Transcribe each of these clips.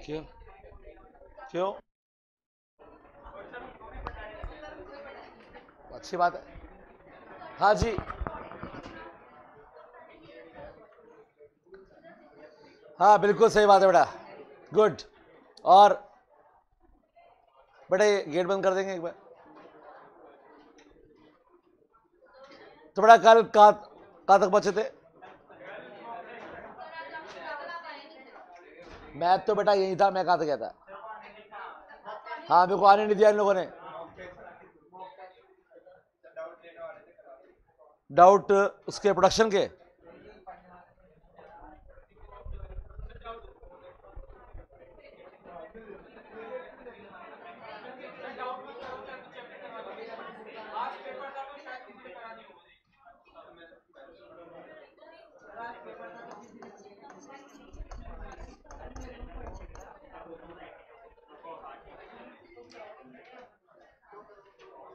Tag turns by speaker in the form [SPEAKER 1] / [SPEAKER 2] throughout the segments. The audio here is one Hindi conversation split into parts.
[SPEAKER 1] क्यों क्यों? अच्छी बात है। हाँ जी, हाँ बिल्कुल सही बात है बेटा, गुड। और बेटा ये गेट बंद कर देंगे एक बार। तो बेटा कल कहाँ तक बचे थे? मैथ तो बेटा यही था, मैं कहाँ तक गया था? हाँ मेरे को आने नहीं दिया इन लोगों ने। डाउट उसके प्रोडक्शन के।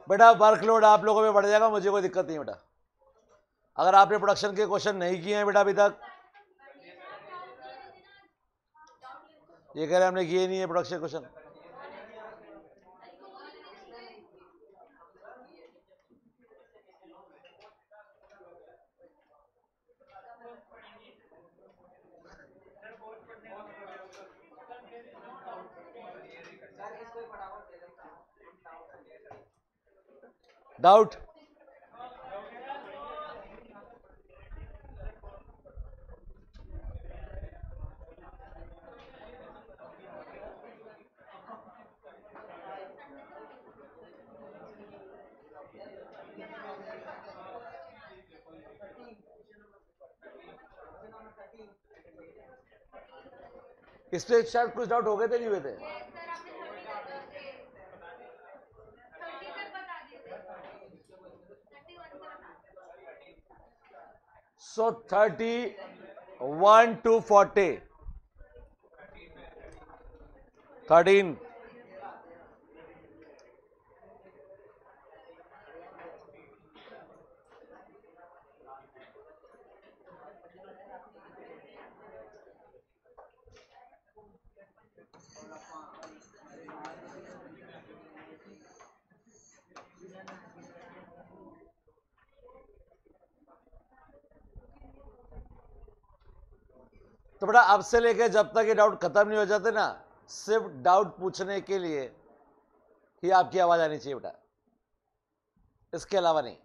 [SPEAKER 1] बेटा वर्कलोड आप लोगों में बढ़ जाएगा, मुझे कोई दिक्कत नहीं बेटा। अगर आपने प्रोडक्शन के क्वेश्चन नहीं किए हैं बेटा अभी तक, ये कह रहे हमने किए नहीं है प्रोडक्शन क्वेश्चन। डाउट? इस पे शायद कुछ डाउट हो गए थे, नहीं हुए थे? सो 31 to 40, 13। तो बेटा अब से लेके जब तक ये डाउट खत्म नहीं हो जाते ना, सिर्फ डाउट पूछने के लिए ही आपकी आवाज आनी चाहिए बेटा, इसके अलावा नहीं।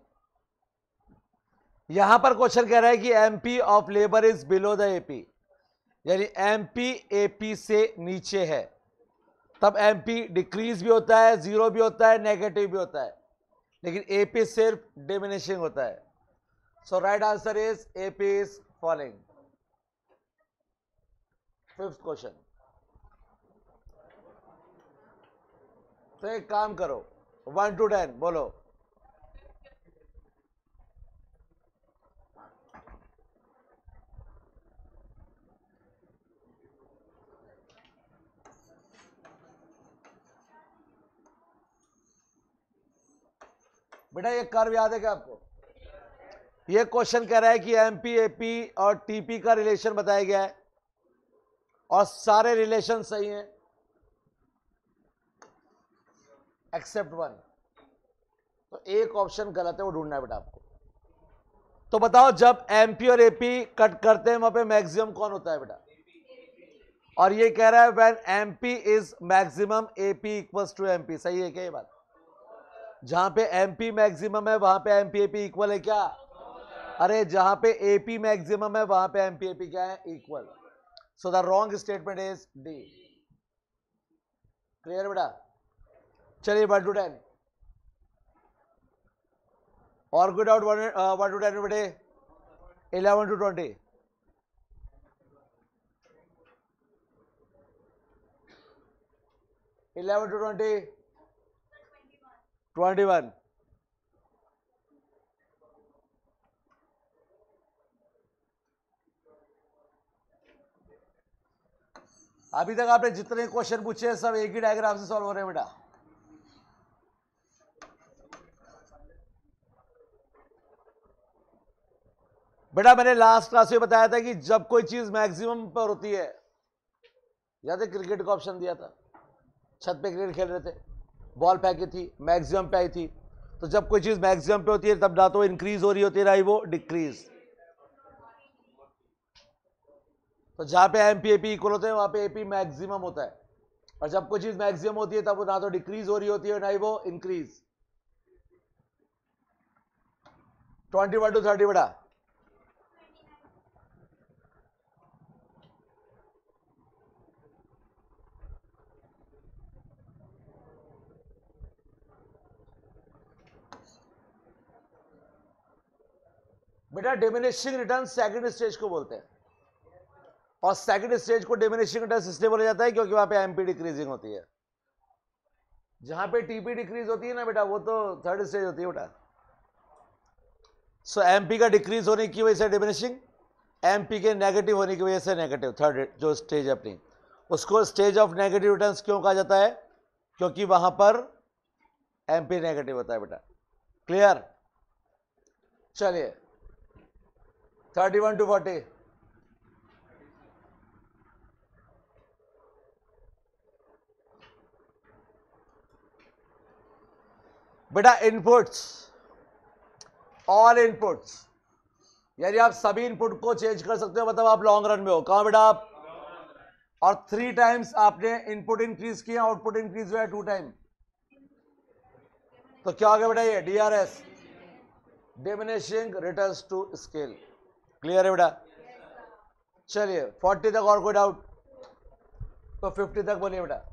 [SPEAKER 1] यहां पर क्वेश्चन कह रहा है कि MP of labour is below the AP, यानी एमपी एपी से नीचे है, तब एमपी डिक्रीज भी होता है, जीरो भी होता है, नेगेटिव भी होता है, लेकिन एपी सिर्फ डिमिनिशिंग होता है। So right answer is AP is falling. Fifth question. तो एक काम करो, 1 to 10 बोलो। बेटा ये कर्व याद है क्या आपको? ये क्वेश्चन कह रहा है कि एमपी एपी और टीपी का रिलेशन बताया गया है और सारे रिलेशन सही हैं एक्सेप्ट वन। तो एक ऑप्शन गलत है, वो ढूंढना है बेटा आपको। तो बताओ जब एमपी और एपी कट करते हैं वहां पे मैक्सिमम कौन होता है बेटा? और ये कह रहा है when MP is maximum AP equals to MP, सही है क्या ये बात? जहां पे एमपी मैक्सिमम है वहां पे एमपी एपी इक्वल है क्या? अरे जहां पे एपी मैक्सिमम है वहां पे एमपी एपी क्या है? Equal. So the wrong statement is D. Clear बेटा? चलिए 1 to 10 और कोई डाउट? 1 to 10 बेटे 11 to 20। Eleven to 21। अभी तक आपने जितने क्वेश्चन पूछे हैं सब एक ही डायग्राम से सॉल्व हो रहे हैं बेटा। बेटा मैंने लास्ट क्लास में बताया था कि जब कोई चीज मैक्सिमम पर होती है, याद है क्रिकेट का ऑप्शन दिया था, छत पे क्रिकेट खेल रहे थे, बॉल फेंकी थी, मैक्सिमम पे आई थी। तो जब कोई चीज मैक्सिमम पे होती है तब ना तो इंक्रीज हो रही होती है ना ही वो डिक्रीज। तो जहां पे एमपी एपी इक्वल होते हैं वहां पे एपी मैक्सिमम होता है, और जब कोई चीज मैक्सिमम होती है तब वो ना तो डिक्रीज हो रही होती है ना ही वो इंक्रीज। 21 to 30 बेटा। बेटा डिमिनिशिंग रिटर्न सेकंड स्टेज को बोलते हैं, और सेकंड स्टेज को डिमिनिशिंग रिटर्न इसलिए बोला जाता है क्योंकि वहां पे एमपी डिक्रीजिंग होती है। जहां पे टीपी डिक्रीज होती है ना बेटा वो तो थर्ड स्टेज होती है बेटा। सो एमपी का डिक्रीज होने की वजह से डिमिनिशिंग, एमपी के नेगेटिव होने की वजह से नेगेटिव, थर्ड जो स्टेज है अपनी, उसको स्टेज ऑफ नेगेटिव रिटर्न्स क्यों कहा जाता है? क्योंकि वहां पर एमपी नेगेटिव होता है बेटा। क्लियर? चलिए 31 to 40। बेटा इनपुट्स, ऑल इनपुट्स, यानी आप सभी इनपुट को चेंज कर सकते हो, मतलब आप लॉन्ग रन में हो। कहां बेटा आप? और 3 टाइम्स आपने इनपुट इंक्रीज किया, आउटपुट इंक्रीज हुआ है 2 टाइम, तो क्या हो गया बेटा ये DRS, diminishing returns to scale. Clear है बेटा? चलिए 40 तक और कोई डाउट? तो 50 तक बोलिए बेटा।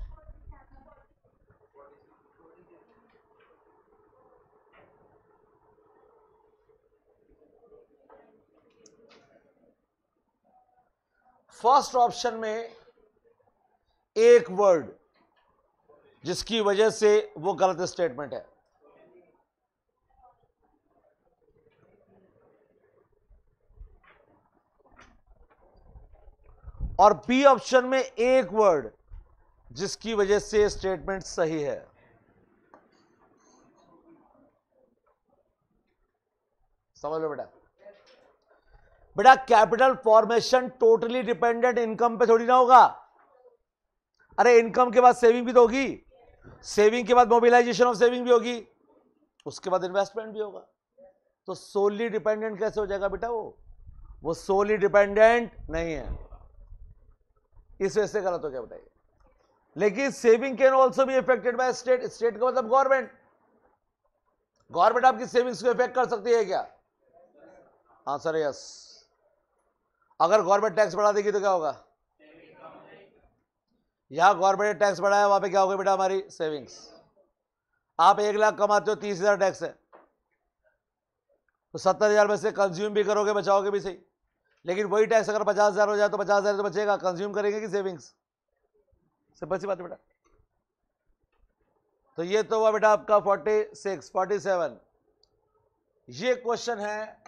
[SPEAKER 1] फर्स्ट ऑप्शन में एक वर्ड जिसकी वजह से वो गलत स्टेटमेंट है, और बी ऑप्शन में एक वर्ड जिसकी वजह से स्टेटमेंट सही है। समझ लो बेटा। बेटा capital formation totally dependent income पे थोड़ी ना होगा। अरे इनकम के बाद सेविंग भी तो होगी, सेविंग के बाद मोबिलाइजेशन ऑफ सेविंग भी होगी, उसके बाद इन्वेस्टमेंट भी होगा। तो सोली डिपेंडेंट कैसे हो जाएगा बेटा? वो सोली डिपेंडेंट नहीं है, इस वजह से गलत हो गया बताइए। लेकिन saving can also be affected by state, state का मतलब गवर्नमेंट, गवर्नमेंट आपकी सेविंग्स को इफेक्ट कर सकती है क्या? आंसर है यस। अगर गवर्नमेंट टैक्स बढ़ा देगी तो क्या होगा? यहां गवर्नमेंट टैक्स बढ़ाया, वहां पे क्या होगा बेटा? हमारी सेविंग्स। आप 1 लाख कमाते हो, 30,000 टैक्स है, तो 70,000 में से कंज्यूम भी करोगे, बचाओगे भी सही, लेकिन वही टैक्स अगर 50,000 हो जाए तो 50,000 तो बचेगा, कंज्यूम करेंगे कि सेविंग्स? सिंपल सी बात है बेटा। तो ये तो हुआ बेटा आपका 46 47। ये क्वेश्चन है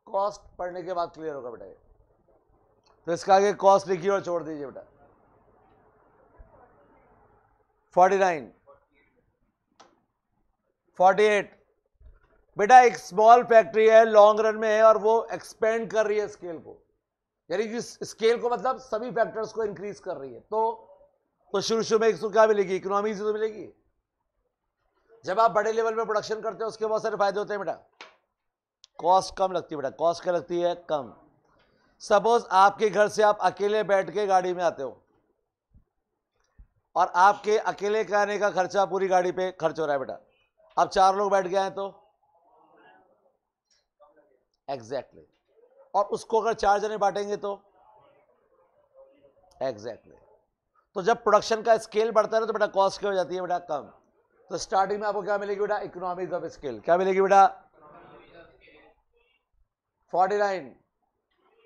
[SPEAKER 1] कॉस्ट पढ़ने के बाद क्लियर होगा बेटा ये। तो इसका आगे कॉस्ट लिखिए और छोड़ दीजिए बेटा। 49 48। बेटा एक स्मॉल फैक्ट्री है, लॉन्ग रन में है, और वो एक्सपेंड कर रही है स्केल को, यानी कि स्केल को मतलब सभी फैक्टर्स को इंक्रीज कर रही है। तो शुरू में इसको क्या मिलेगी? इकोनॉमी से तो मिलेगी। जब आप बड़े लेवल में प्रोडक्शन करते हो उसके बहुत सारे फायदे होते हैं बेटा। कॉस्ट कम लगती है बेटा, कॉस्ट क्या लगती है? कम। सपोज आपके घर से आप अकेले बैठ के गाड़ी में आते हो, और आपके अकेले के आने का खर्चा पूरी गाड़ी पे खर्च हो रहा है बेटा। अब 4 लोग बैठ गए हैं तो एग्जैक्टली, और उसको अगर 4 जने बांटेंगे तो एग्जैक्टली। तो जब प्रोडक्शन का स्केल बढ़ता है तो बेटा कॉस्ट क्या हो जाती है बेटा? कम। तो स्टार्टिंग में आपको क्या मिलेगी बेटा? Economies of scale. क्या मिलेगी बेटा? 49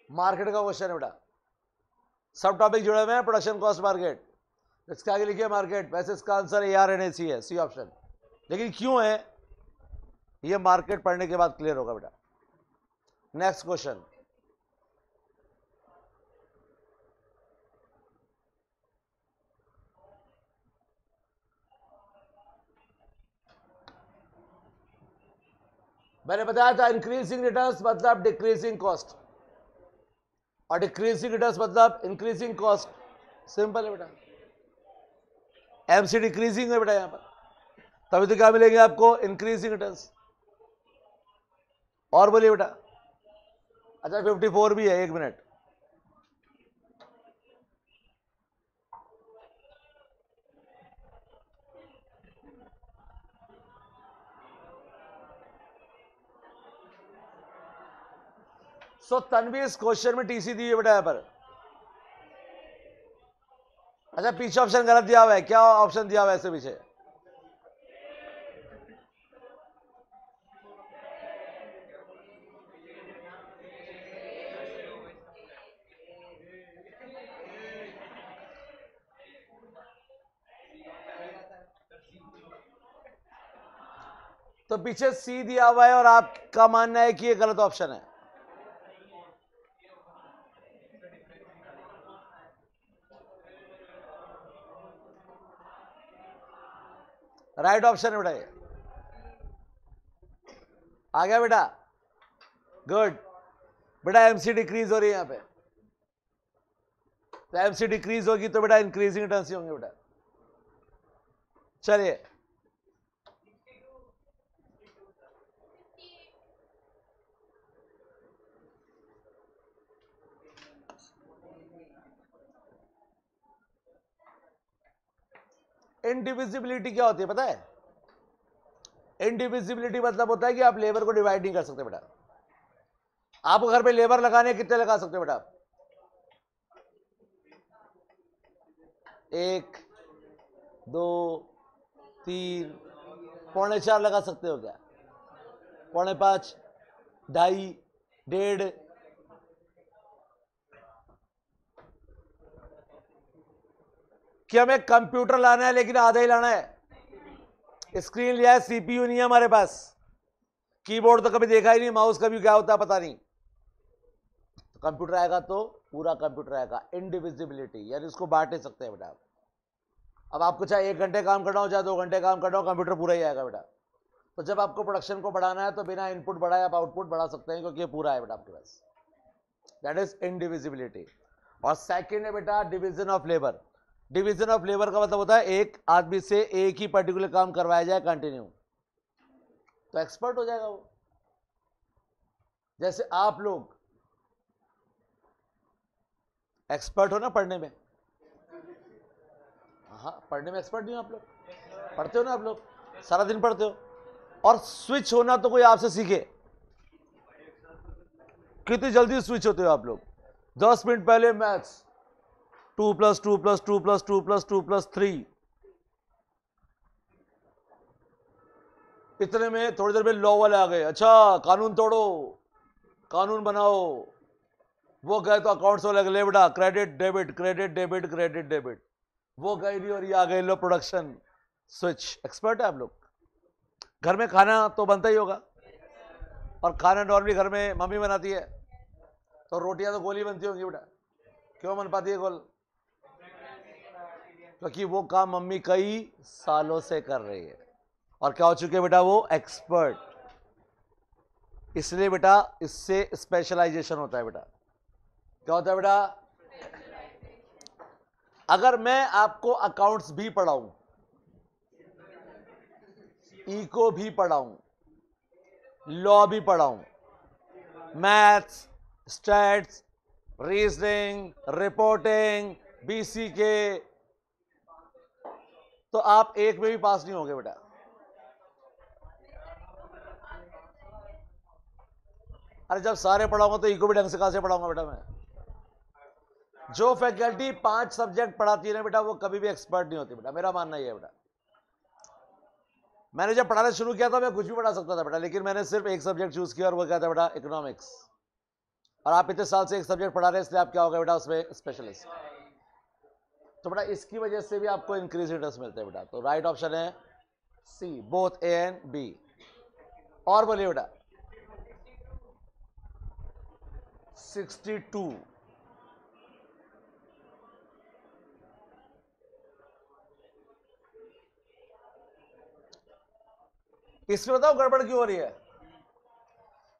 [SPEAKER 1] मार्केट का क्वेश्चन है बेटा, सब टॉपिक जुड़े हुए हैं, प्रोडक्शन कॉस्ट मार्केट, इसके आगे लिखिए मार्केट। वैसे इसका आंसर ARNAC है, सी ऑप्शन, लेकिन क्यों है ये मार्केट पढ़ने के बाद क्लियर होगा बेटा। नेक्स्ट क्वेश्चन, मैंने बताया था इंक्रीजिंग रिटर्न्स मतलब डिक्रीजिंग कॉस्ट। और डिक्रीजिंग रिटर्न्स मतलब इंक्रीजिंग कॉस्ट। सिंपल है बेटा, एमसी डिक्रीजिंग है बेटा यहां पर, तभी तो क्या मिलेंगे आपको, इंक्रीजिंग रिटर्न्स। और बोलिए बेटा। अच्छा 54 भी है, 1 मिनट। सो तन्वी इस क्वेश्चन में टीसी दी है बेटा यहां पर। अच्छा पीछे ऑप्शन गलत दिया हुआ है, क्या ऑप्शन दिया हुआ है इससे पीछे? तो पीछे सी दिया हुआ है और आपका मानना है कि ये गलत ऑप्शन है। राइट ऑप्शन है बेटा ये। आ गया बेटा, गुड बेटा। एमसी डिक्रीज हो रही है यहां पे, तो एमसी डिक्रीज होगी तो बेटा इंक्रीजिंग रिटर्न्स ही होंगे बेटा। चलिए इंडिविजिबिलिटी क्या होती है पता है? इंडिविजिबिलिटी मतलब होता है कि आप लेबर को डिवाइड नहीं कर सकते बेटा। आपको घर पे लेबर लगाने कितने लगा सकते हो बेटा आप? 1 2 3 4.25 लगा सकते हो क्या? 4.25 2.5 1.5। कि हमें कंप्यूटर लाना है लेकिन आधा ही लाना है। स्क्रीन लिया है, सीपीयू नहीं है हमारे पास, कीबोर्ड तो कभी देखा ही नहीं, माउस कभी क्या होता है पता नहीं। तो कंप्यूटर आएगा तो पूरा कंप्यूटर आएगा। इंडिविजिबिलिटी यानी उसको बांट नहीं सकते हैं बेटा। अब आपको चाहे 1 घंटे काम करना हो चाहे 2 घंटे काम करना हो, कंप्यूटर पूरा ही आएगा बेटा। तो जब आपको प्रोडक्शन को बढ़ाना है तो बिना इनपुट बढ़ाए आप आउटपुट बढ़ा सकते हैं, क्योंकि ये पूरा है बेटा आपके पास। That is इंडिविजिबिलिटी। और सेकेंड है बेटा division of labour. Division of labour का मतलब होता है एक आदमी से एक ही पर्टिकुलर काम करवाया जाए कंटिन्यू, तो एक्सपर्ट हो जाएगा वो। जैसे आप लोग एक्सपर्ट हो ना पढ़ने में, हाँ पढ़ने में एक्सपर्ट नहीं हो आप लोग? पढ़ते हो ना आप लोग, सारा दिन पढ़ते हो। और स्विच होना तो कोई आपसे सीखे। कितनी जल्दी स्विच होते हो आप लोग। 10 मिनट पहले मैथ्स 2 + 2 + 2 + 2 + 2 + 3, इतने में थोड़ी देर में लॉ वाले आ गए, अच्छा कानून तोड़ो, कानून बनाओ। वो गए तो अकाउंट्स वाले ले बेटा credit debit credit debit credit debit, वो गए नहीं और ये आ गए लो प्रोडक्शन स्विच। एक्सपर्ट है आप लोग। घर में खाना तो बनता ही होगा, और खाना नॉर्मली घर में मम्मी बनाती है, तो रोटियां तो गोली बनती होंगी बेटा। क्यों बन पाती है गोल? क्योंकि वो काम मम्मी कई सालों से कर रही है और क्या हो चुके बेटा वो एक्सपर्ट। इसलिए बेटा इससे स्पेशलाइजेशन होता है बेटा। क्या होता है बेटा? अगर मैं आपको अकाउंट्स भी पढ़ाऊं, इको भी पढ़ाऊं, लॉ भी पढ़ाऊं, maths, stats, reasoning, reporting, BCK, तो आप एक में भी पास नहीं होगे बेटा। अरे जब सारे पढ़ाऊंगा तो इको भी ढंग से कहां से पढ़ाऊंगा बेटा मैं? जो फैकल्टी 5 सब्जेक्ट पढ़ाती है ना बेटा, वो कभी भी एक्सपर्ट नहीं होती बेटा, मेरा मानना ही है बेटा। मैंने जब पढ़ाना शुरू किया था मैं कुछ भी पढ़ा सकता था बेटा, लेकिन मैंने सिर्फ एक सब्जेक्ट चूज किया और वो क्या था बेटा? इकोनॉमिक्स। और आप इतने साल से एक सब्जेक्ट पढ़ा रहे हैं, इसलिए आप क्या हो गए बेटा उसमें? स्पेशलिस्ट। तो बेटा इसकी वजह से भी आपको इंक्रीज इंटरेस्ट मिलते हैं बेटा। तो राइट ऑप्शन है सी, बोथ ए एंड बी। और बोलिए बेटा 62। इसमें बताओ गड़बड़ क्यों हो रही है?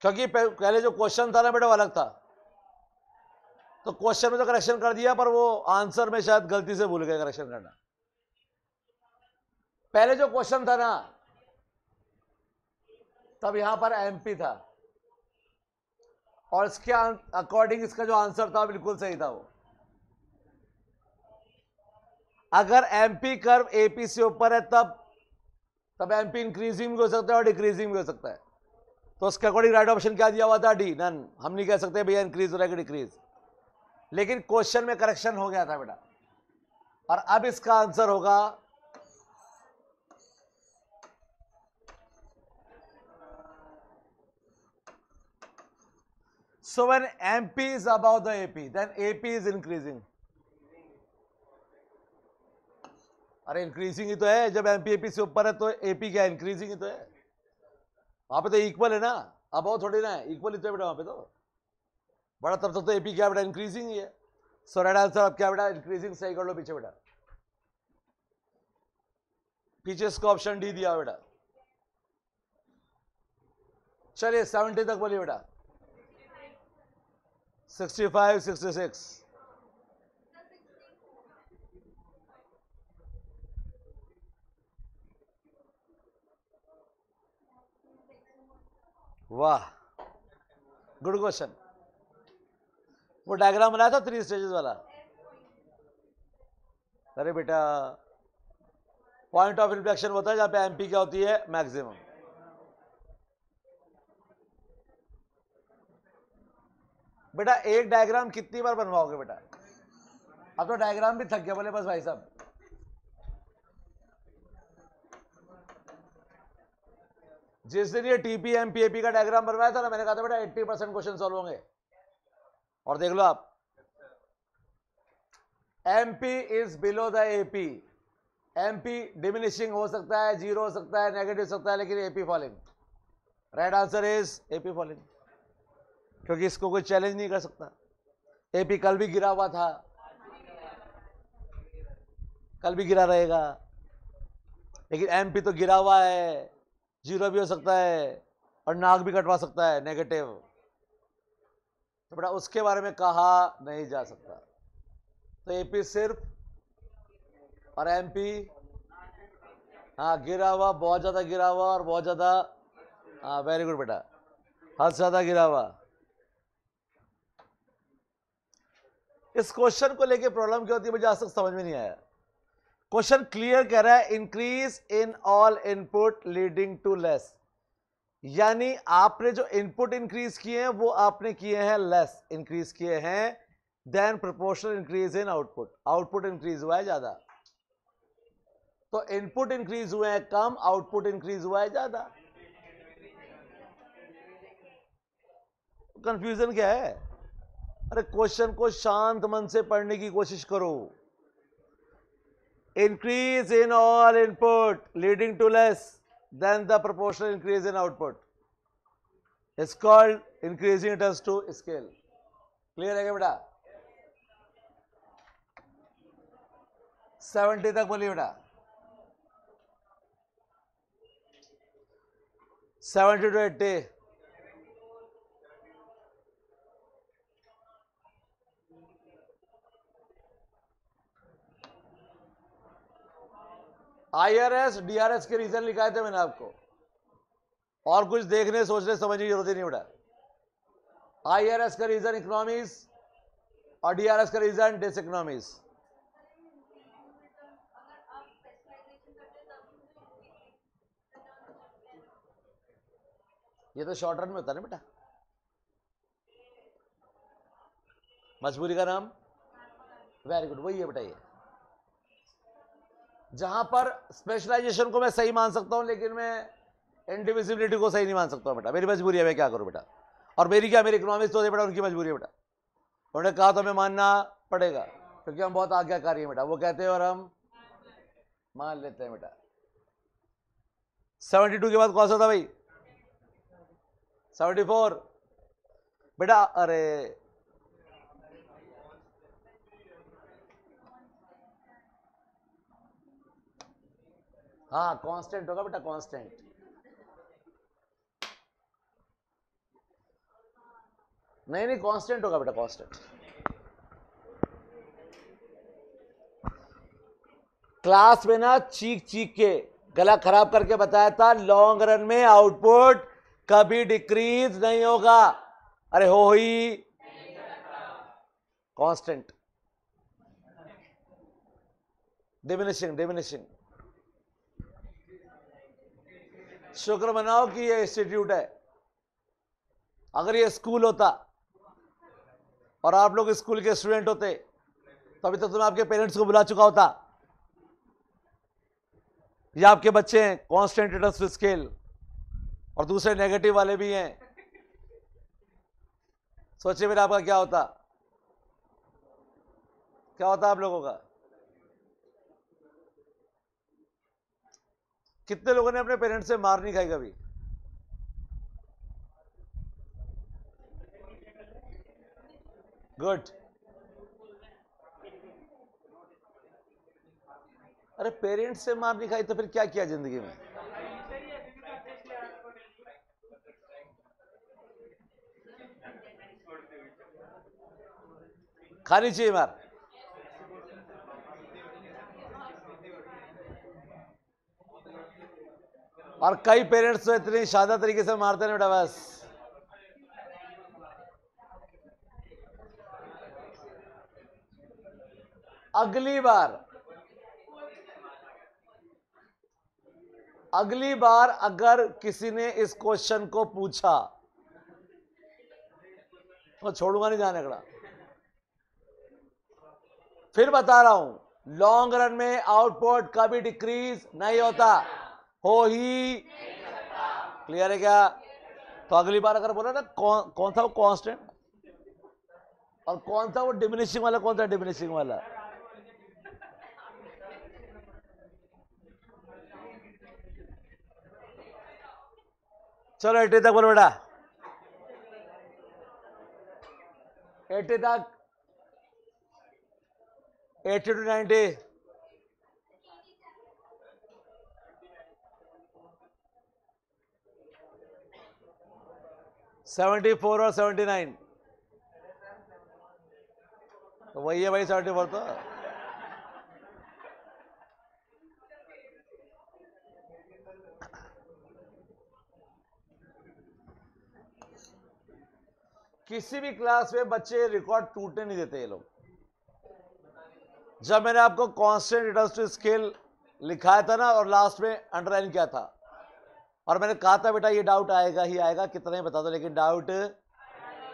[SPEAKER 1] क्योंकि पहले जो क्वेश्चन था ना बेटा वो अलग था। तो क्वेश्चन में तो करेक्शन कर दिया, पर वो आंसर में शायद गलती से भूल गए करेक्शन करना। पहले जो क्वेश्चन था ना, तब यहां पर एमपी था, और इसके अकॉर्डिंग इसका जो आंसर था बिल्कुल सही था। वो अगर एमपी कर्व एपी से ऊपर है तब एमपी इंक्रीजिंग भी हो सकता है और डिक्रीजिंग भी हो सकता है। तो उसके अकॉर्डिंग राइट ऑप्शन क्या दिया हुआ था? D, none. हम नहीं कह सकते भैया इंक्रीज हो रहा है कि डिक्रीज, लेकिन क्वेश्चन में करेक्शन हो गया था बेटा। और अब इसका आंसर होगा so when MP is above the AP then AP is increasing। अरे इंक्रीजिंग ही तो है, जब एमपी एपी से ऊपर है तो एपी क्या इंक्रीजिंग ही तो है। वहां पे तो इक्वल है ना, अबव थोड़ी ना है, इक्वल ही तो है बेटा वहां पे तो बड़ा। तब तक तो एपी क्या बेटा इंक्रीजिंग ही है। सो राइट आंसर अब क्या बेटा? इंक्रीजिंग। सही कर लो पीछे बेटा, पीछे इसका ऑप्शन डी दिया बेटा। चलिए 70 तक बोलिए बेटा। 65, 66। वाह, गुड क्वेश्चन। वो डायग्राम बनाया था 3 स्टेजेस वाला। अरे बेटा, पॉइंट ऑफ इन्फ्लेक्शन होता है जहां पे एमपी क्या होती है? मैक्सिमम। बेटा एक डायग्राम कितनी बार बनवाओगे बेटा? अब तो डायग्राम भी थक गया बोले बस भाई साहब। जिस दिन ये टीपी एमपीएपी का डायग्राम बनवाया था ना, मैंने कहा था बेटा 80% क्वेश्चन सॉल्व होंगे। और देख लो आप, MP is below the AP. MP diminishing हो सकता है, जीरो हो सकता है, नेगेटिव हो सकता है, लेकिन AP falling. Right answer is AP falling, क्योंकि इसको कोई चैलेंज नहीं कर सकता। एपी कल भी गिरा हुआ था, कल भी गिरा रहेगा, लेकिन एमपी तो गिरा हुआ है, जीरो भी हो सकता है और नाक भी कटवा सकता है, नेगेटिव। तो बेटा उसके बारे में कहा नहीं जा सकता। तो एपी सिर्फ, और एमपी हाँ गिरा हुआ, बहुत ज्यादा गिरा हुआ और बहुत ज्यादा, हाँ वेरी गुड बेटा, हद से ज्यादा गिरा हुआ। इस क्वेश्चन को लेके प्रॉब्लम क्या होती है मुझे आज तक समझ में नहीं आया। क्वेश्चन क्लियर कह रहा है increase in all input leading to less, यानी आपने जो इनपुट इंक्रीज किए हैं वो आपने किए हैं लेस इंक्रीज किए हैं then proportional increase in output. Output increase हुआ है ज्यादा, तो इनपुट इंक्रीज हुए हैं कम, आउटपुट इंक्रीज हुआ है ज्यादा। कंफ्यूजन क्या है? अरे क्वेश्चन को शांत मन से पढ़ने की कोशिश करो। Increase in all input leading to less then the proportional increase in output is called increasing terms to scale. Clear है क्या बेटा? 70 तक बोलिए बेटा। 70 to 80। IRS DRS के रीजन लिखाए थे मैंने आपको, और कुछ देखने सोचने समझने की जरूरत ही नहीं बेटा। IRS का रीजन इकोनॉमीज और DRS का रीजन डिस इकोनॉमीज। ये तो शॉर्ट रन में होता है ना बेटा। मजबूरी का नाम, वेरी गुड, वही है बेटा। ये जहां पर स्पेशलाइजेशन को मैं सही मान सकता हूं, लेकिन मैं इंडिविजिबिलिटी को सही नहीं मान सकता हूं बेटा। मेरी मजबूरी है, मैं क्या करूं बेटा। और मेरी क्या, मेरी इकोनॉमिक्स तो बेटा उनकी मजबूरी है बेटा। उन्होंने कहा तो हमें मानना पड़ेगा, क्योंकि हम बहुत आज्ञाकारी हैं बेटा। वो कहते हैं और हम मान लेते हैं बेटा। 72 के बाद कौन सा था भाई? 74 बेटा। अरे हाँ, कांस्टेंट होगा बेटा, कांस्टेंट। नहीं नहीं, कांस्टेंट होगा बेटा, कांस्टेंट। क्लास में ना चीख चीख के गला खराब करके बताया था लॉन्ग रन में आउटपुट कभी डिक्रीज नहीं होगा। अरे हो ही कांस्टेंट डिमिनिशिंग डिमिनिशिंग। शुक्र मनाओ कि ये इंस्टीट्यूट है। अगर ये स्कूल होता और आप लोग स्कूल के स्टूडेंट होते तो अभी तक तो मैं आपके पेरेंट्स को बुला चुका होता। ये आपके बच्चे हैं कांस्टेंट रिडक्स स्केल और दूसरे नेगेटिव वाले भी हैं। सोचिए फिर आपका क्या होता, क्या होता आप लोगों का। कितने लोगों ने अपने पेरेंट्स से मार नहीं खाई कभी? गुड। अरे पेरेंट्स से मार नहीं खाई तो फिर क्या किया जिंदगी में? खानी चाहिए मार। और कई पेरेंट्स तो इतनी शानदार तरीके से मारते हैं बेटा बस। अगली बार अगर किसी ने इस क्वेश्चन को पूछा तो छोड़ूंगा नहीं जाने का। फिर बता रहा हूं लॉन्ग रन में आउटपुट कभी डिक्रीज नहीं होता, हो ही। क्लियर है क्या? तो अगली बार अगर बोला ना कौन था वो कांस्टेंट और कौन था वो डिमिनिशिंग वाला, कौन था डिमिनिशिंग वाला? चलो 80 तक बोलो बेटा, 80 तक, 80 to 90। 74 और 79 तो वही है भाई। 74 तो किसी भी क्लास में बच्चे रिकॉर्ड टूटने नहीं देते ये लोग। जब मैंने आपको कांस्टेंट रिडक्स स्केल लिखाया था ना और लास्ट में अंडरलाइन किया था और मैंने कहा था बेटा ये डाउट आएगा ही आएगा, कितना ही बता दो लेकिन डाउट,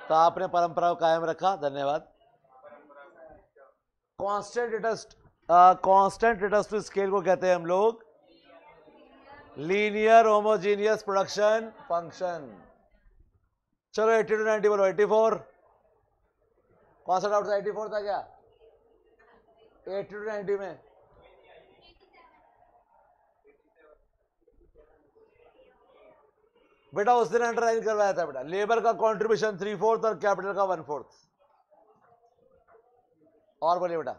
[SPEAKER 1] तो आपने परंपरा को कायम रखा, धन्यवाद। कांस्टेंट रिडक्स स्केल को कहते हैं हम लोग लीनियर होमोजीनियस प्रोडक्शन फंक्शन। चलो 80 to 90 बोलो। 84 कौन सा डाउट था? 84 था क्या? 80 to 90 में बेटा उस दिन अंडरलाइन करवाया था बेटा, लेबर का कंट्रीब्यूशन 3/4 और कैपिटल का 1/4। और बोलिए बेटा।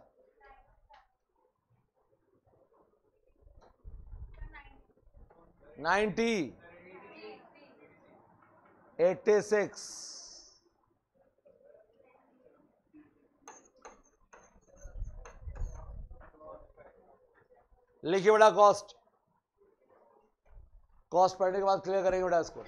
[SPEAKER 1] 90, 86, लिखिए बेटा। कॉस्ट पढ़ने के बाद क्लियर करेंगे बेटा इसको।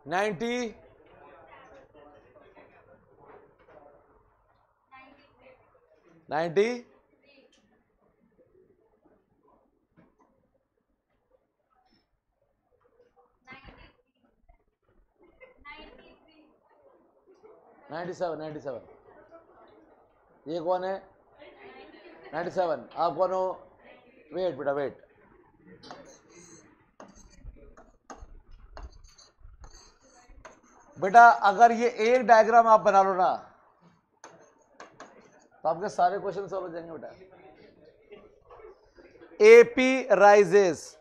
[SPEAKER 1] नाइन्टी 90 97 ये कौन है? 97 आप कौन हो? वेट बेटा वेट। बेटा अगर ये एक डायग्राम आप बना लो ना तो आपके सारे क्वेश्चन सॉल्व हो जाएंगे बेटा। एपी राइजेस,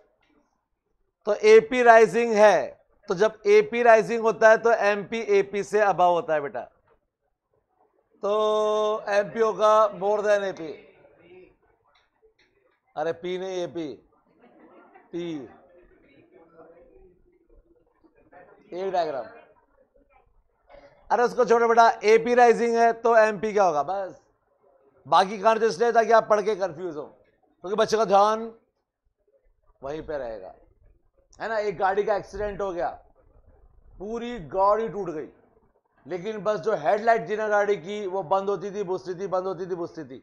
[SPEAKER 1] तो एपी राइजिंग है, तो जब एपी राइजिंग होता है तो एमपी एपी से अबव होता है बेटा, तो एमपी होगा मोर देन एपी। अरे पी नहीं एपी, पी। एक डायग्राम अरे उसको छोड़ो बेटा, एपी राइजिंग है तो एमपी क्या होगा, बस बाकी कारण तो इसलिए ताकि आप पढ़ के कंफ्यूज हो, क्योंकि बच्चे का ध्यान वहीं पे रहेगा, है ना। एक गाड़ी का एक्सीडेंट हो गया, पूरी गाड़ी टूट गई, लेकिन बस जो हेडलाइट थी ना गाड़ी की वो बंद होती थी बुझती थी, बंद होती थी बुझती थी।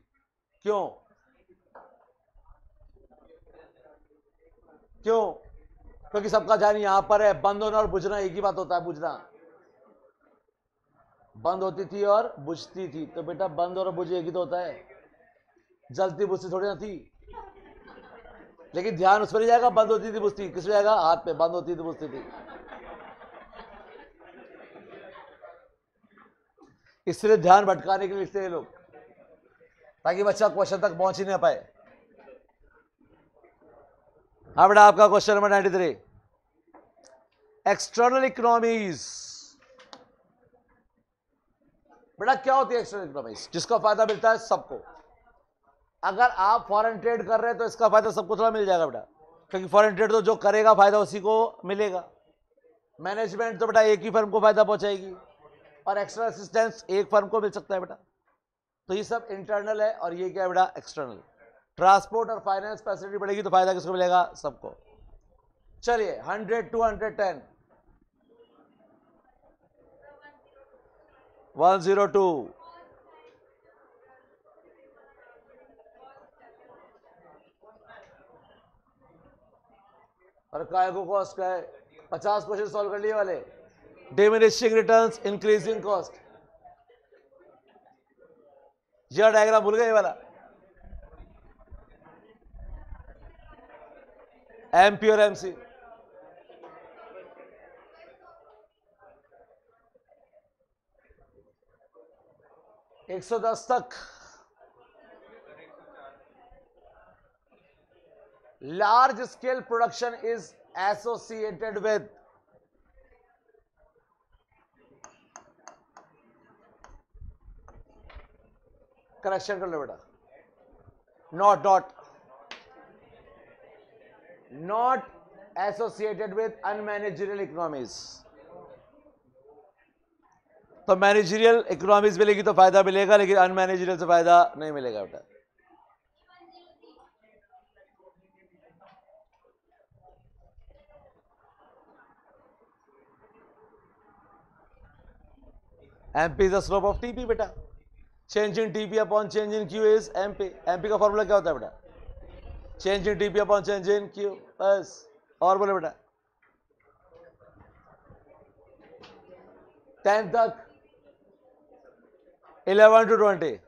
[SPEAKER 1] क्यों क्यों? क्योंकि सबका ध्यान यहां पर है, बंद होना और बुझना एक ही बात होता है, बुझना। बंद होती थी और बुझती थी, तो बेटा बंद और बुझ एक ही तो होता है, जलती बुझती थोड़ी ना थी। लेकिन ध्यान उस पर ही जाएगा, बंद होती थी बुझती, किस पे जाएगा, हाथ पे, बंद होती थी बुझती थी। इसलिए ध्यान भटकाने के लिए लिखते हैं लोग, ताकि बच्चा क्वेश्चन तक पहुंच ही ना पाए। हाँ बेटा, आपका क्वेश्चन नंबर 93, एक्सटर्नल इकोनॉमीज। बेटा क्या होती है एक्सटर्नल इकोनॉमीज? जिसका फायदा मिलता है सबको। अगर आप फॉरेन ट्रेड कर रहे हैं तो इसका फायदा सबको थोड़ा मिल जाएगा बेटा, क्योंकि फॉरेन ट्रेड तो जो करेगा फायदा उसी को मिलेगा। मैनेजमेंट तो बेटा एक ही फर्म को फायदा पहुंचाएगी, और एक्स्ट्रा असिस्टेंस एक फर्म को मिल सकता है बेटा। तो ये सब इंटरनल है, और ये क्या है बेटा, एक्सटर्नल। ट्रांसपोर्ट और फाइनेंस फैसिलिटी बढ़ेगी तो फायदा किसको मिलेगा, सबको। चलिए 100 to 110, 102, और काय को कॉस्ट का है, 50 क्वेश्चन सॉल्व कर लिए वाले। डिमिनिशिंग रिटर्न्स, इंक्रीजिंग कॉस्ट, यह डायग्राम भूल गए वाला, एमपी और एमसी। 110 तक। Large scale production is associated with, correction कर लो बेटा, नॉट एसोसिएटेड विद अनमैनेजरियल इकोनॉमीज। तो मैनेजरियल इकोनॉमीज मिलेगी तो फायदा मिलेगा, लेकिन अनमैनेजरियल से फायदा नहीं मिलेगा बेटा। MP is the slope of TP बेटा, change in TP upon change in Q is MP. MP का फॉर्मूला क्या होता है बेटा, change in TP upon change in Q, बस। और बोले बेटा 10 तक, 11 to 20,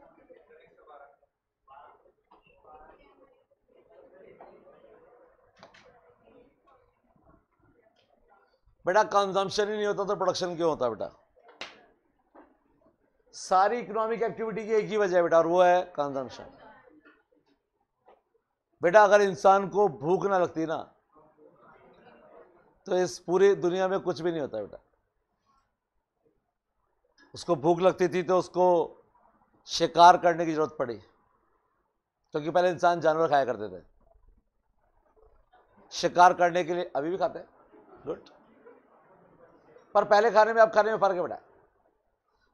[SPEAKER 1] बेटा कंजम्पशन ही नहीं होता तो प्रोडक्शन क्यों होता बेटा? सारी इकोनॉमिक एक्टिविटी की एक ही वजह है बेटा, और वो है कंजम्पशन। बेटा अगर इंसान को भूख ना लगती ना तो इस पूरी दुनिया में कुछ भी नहीं होता बेटा। उसको भूख लगती थी तो उसको शिकार करने की जरूरत पड़ी, क्योंकि पहले इंसान जानवर खाया करते थे। शिकार करने के लिए अभी भी खाते हैं, गुड, पर पहले खाने में अब खाने में फर्क है बेटा।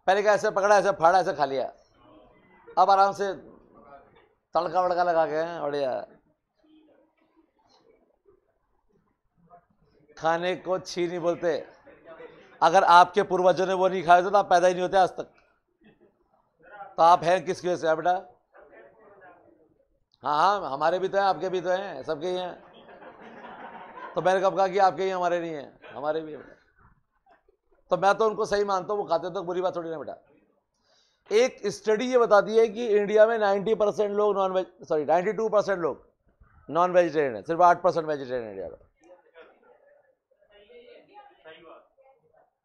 [SPEAKER 1] पहले क्या ऐसे पकड़ा, ऐसे फाड़ा, ऐसे खा लिया, अब आराम से तड़का वड़का लगा के बढ़िया। खाने को छी नहीं बोलते। अगर आपके पूर्वजों ने वो नहीं खाया तो आप पैदा ही नहीं होते आज तक। तो आप हैं किसकी वजह से बेटा? हाँ हाँ, हमारे भी तो हैं, आपके भी तो हैं, सबके ही हैं। तो मैंने कब कहा कि आपके ही हमारे नहीं है, हमारे भी है। तो मैं तो उनको सही मानता हूँ, वो खाते तो बुरी बात थोड़ी ना बेटा। एक स्टडी ये बताती है कि इंडिया में 90% लोग 92% लोग नॉन वेजिटेरियन है, सिर्फ 8% वेजिटेरियन है इंडिया में।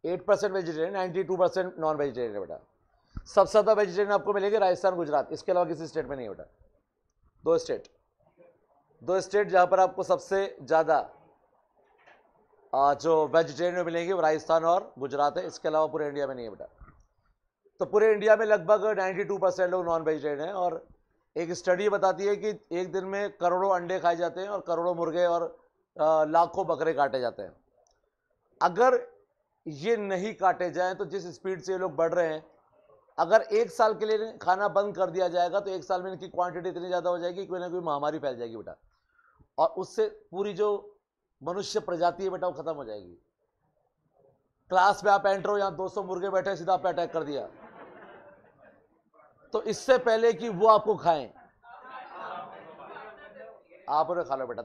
[SPEAKER 1] 8% वेजिटेरियन, 92% नॉन वेजिटेरियन है बेटा। सबसे ज्यादा वेजिटेरियन आपको मिलेंगे राजस्थान, गुजरात, इसके अलावा किसी स्टेट में नहीं है बेटा। दो स्टेट जहां पर आपको सबसे ज्यादा जो वेजिटेरियन मिलेंगे वो राजस्थान और गुजरात है, इसके अलावा पूरे इंडिया में नहीं है बेटा। तो पूरे इंडिया में लगभग 92% लोग नॉन वेजिटेरियन हैं, और एक स्टडी बताती है कि एक दिन में करोड़ों अंडे खाए जाते हैं और करोड़ों मुर्गे और लाखों बकरे काटे जाते हैं। अगर ये नहीं काटे जाएं तो जिस स्पीड से ये लोग बढ़ रहे हैं, अगर 1 साल के लिए खाना बंद कर दिया जाएगा तो 1 साल में इनकी क्वांटिटी इतनी ज़्यादा हो जाएगी, कोई ना कोई महामारी फैल जाएगी बेटा, और उससे पूरी जो मनुष्य प्रजाति है बेटा वो खत्म हो जाएगी। क्लास में आप एंटर हो, यहाँ 200 मुर्गे बैठे, सीधा आप पे अटैक कर दिया, तो इससे पहले कि वो आपको खाएं, आप उन्हें खा लो बेटा,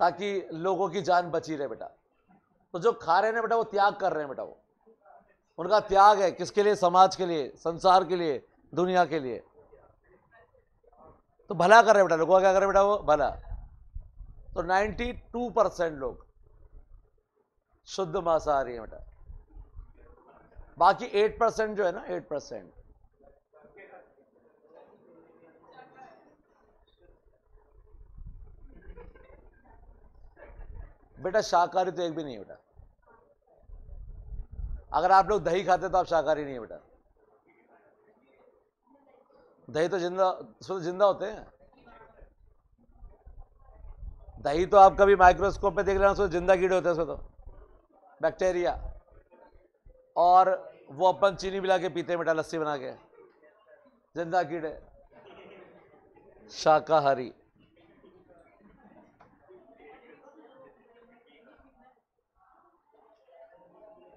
[SPEAKER 1] ताकि लोगों की जान बची रहे बेटा। तो जो खा रहे हैं बेटा वो त्याग कर रहे हैं बेटा, वो उनका त्याग है किसके लिए? समाज के लिए, संसार के लिए, दुनिया के लिए। तो भला कर रहे हैं बेटा, लोगों का क्या कर रहे हैं बेटा? वो भला। तो 92% लोग शुद्ध मांसाहारी है बेटा, बाकी 8% जो है ना, 8% बेटा शाकाहारी तो एक भी नहीं है बेटा। अगर आप लोग दही खाते तो आप शाकाहारी नहीं है बेटा। दही तो जिंदा होते हैं। दही तो आप कभी माइक्रोस्कोप पे देख लेना, उसमें जिंदा कीड़े होते हैं, उसमें तो बैक्टीरिया, और वो अपन चीनी मिला के पीते हैं बेटा, लस्सी बना के, जिंदा कीड़े। शाकाहारी।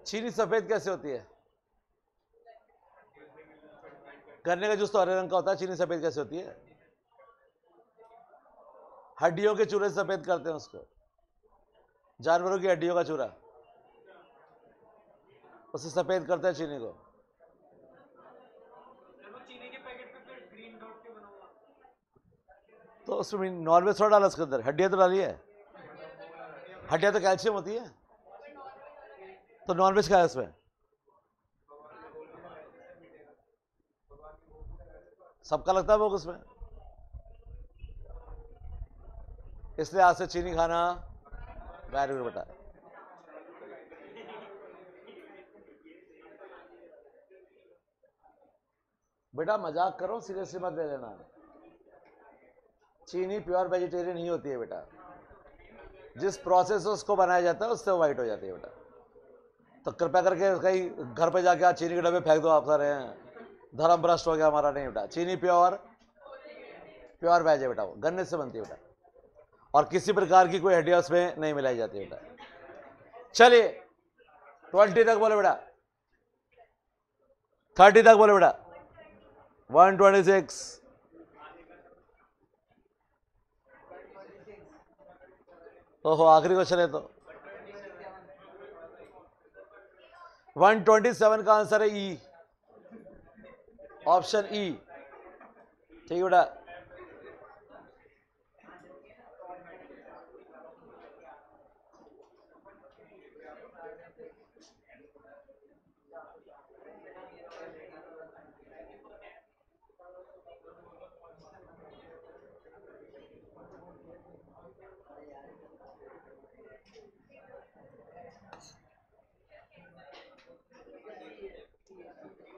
[SPEAKER 1] चीनी सफेद कैसे होती है? गन्ने का जूस तो हरे रंग का होता है, चीनी सफेद कैसे होती है? हड्डियों के चूरे सफेद करते हैं उसको, जानवरों की हड्डियों का चूरा, उसे सफेद करते हैं चीनी को। तो उसमें नॉनवेज थोड़ा डाला उसके अंदर, हड्डियां तो डाली है, हड्डियां तो कैल्शियम होती है, तो नॉनवेज क्या है उसमें? सबका लगता है वो उसमें, इसलिए आज से चीनी खाना वेरी गुड बेटा। बेटा मजाक करो, सीरियसली मत ले लेना। चीनी प्योर वेजिटेरियन ही होती है बेटा, जिस प्रोसेस उसको बनाया जाता है उससे वाइट हो जाती है बेटा। तो कृपया करके कहीं घर पे जाके आज चीनी के डब्बे फेंक दो आप सारे, धर्म भ्रष्ट हो गया हमारा। नहीं बेटा, चीनी प्योर वेज है बेटा, वो गन्ने से बनती है बेटा, और किसी प्रकार की कोई हड्डियां उसमें नहीं मिलाई जाती है बेटा। चलिए 20 तक बोले बेटा, 30 तक बोले बेटा, 126, ओहो आखिरी क्वेश्चन है तो 127 का आंसर है ई, ऑप्शन ई। ठीक है बेटा,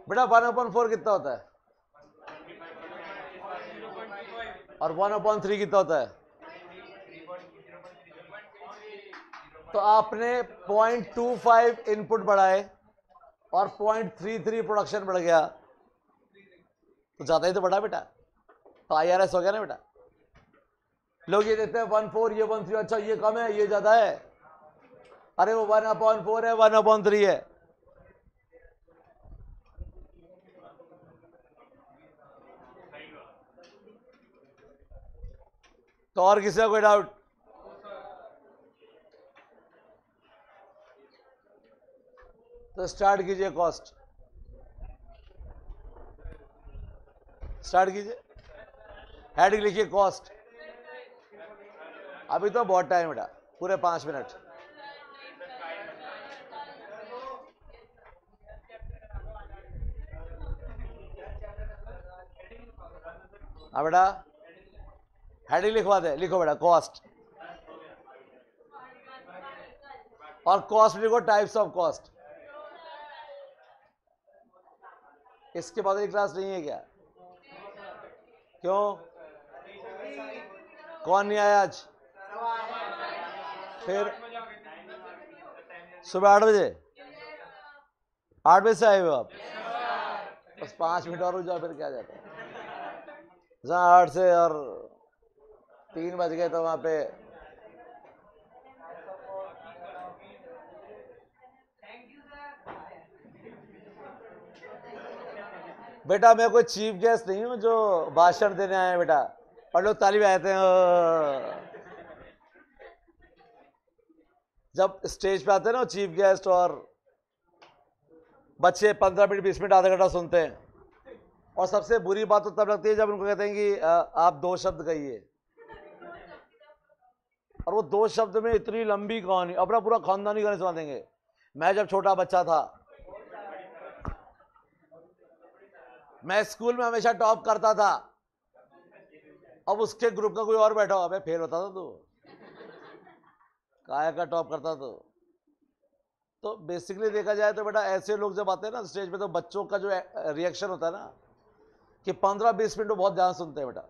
[SPEAKER 1] बेटा 1/4 कितना होता है? और 1/3 कितना होता है? तो आपने 0.25 इनपुट बढ़ाए और 0.33 प्रोडक्शन बढ़ गया, तो ज्यादा ही तो बढ़ा बेटा, तो IRS हो गया ना बेटा। लोग ये देते हैं 1/4, ये 1/3, अच्छा ये कम है ये ज्यादा है, अरे वो 1/4 है 1/3 है। तो और किसी का कोई डाउट? तो स्टार्ट कीजिए, कॉस्ट स्टार्ट कीजिए, हेडिंग लिखिए कॉस्ट। अभी तो बहुत टाइम बेटा, पूरे 5 मिनट। हाँ बेटा, हेडिंग लिखवा दे, लिखो बेटा कॉस्ट, और कॉस्ट लिखो टाइप्स ऑफ कॉस्ट। इसके बाद एक क्लास नहीं है क्या? क्यों, कौन नहीं आया आज? फिर सुबह 8 बजे? 8 बजे से आए हो आप? बस 5 मिनट और रुक जाओ, फिर क्या जाता है। जहाँ 8 से और 3 बज गए तो वहां पे बेटा मैं कोई चीफ गेस्ट नहीं हूं जो भाषण देने आए हैं बेटा, और लोग ताली बजाते हैं। जब स्टेज पे आते हैं ना चीफ गेस्ट, और बच्चे 15 मिनट 20 मिनट आधा घंटा सुनते हैं, और सबसे बुरी बात तो तब लगती है जब उनको कहते हैं कि आप 2 शब्द कहिए, और वो 2 शब्द में इतनी लंबी कहानी, अपना पूरा खानदानी कहानी सुना देंगे। मैं जब छोटा बच्चा था, मैं स्कूल में हमेशा टॉप करता था, अब उसके ग्रुप का कोई और बैठा हुआ, मैं फेल होता था। काया का टॉप करता तो बेसिकली देखा जाए तो बेटा ऐसे लोग जब आते हैं ना स्टेज पे, तो बच्चों का जो रिएक्शन होता है ना कि 15-20 मिनट वो बहुत ध्यान सुनते हैं बेटा,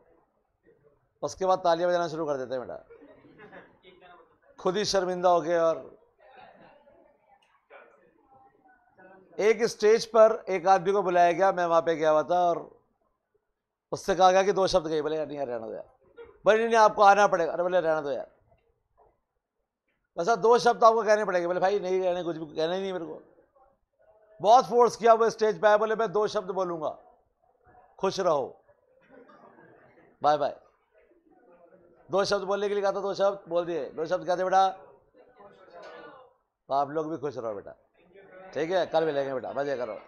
[SPEAKER 1] उसके बाद तालियां बजाना शुरू कर देते हैं बेटा, खुद ही शर्मिंदा हो गए। और एक स्टेज पर एक आदमी को बुलाया गया, मैं वहां पे गया हुआ था, और उससे कहा गया कि 2 शब्द कहिए। बोले नहीं यार रहना दो यार। बोले नहीं आपको आना पड़ेगा। अरे बोले रहना दो यार, वैसा 2 शब्द आपको कहने पड़ेंगे। बोले भाई नहीं कहने, कुछ भी कहना ही नहीं मेरे को। बहुत फोर्स किया, वो स्टेज पे आया, बोले मैं 2 शब्द बोलूंगा, खुश रहो, बाय बाय। 2 शब्द बोलने के लिए कहा था, 2 शब्द बोल दिए। 2 शब्द कहते बेटा, तो आप लोग भी खुश रहो बेटा, ठीक है, कल मिलेंगे बेटा, मजे करो।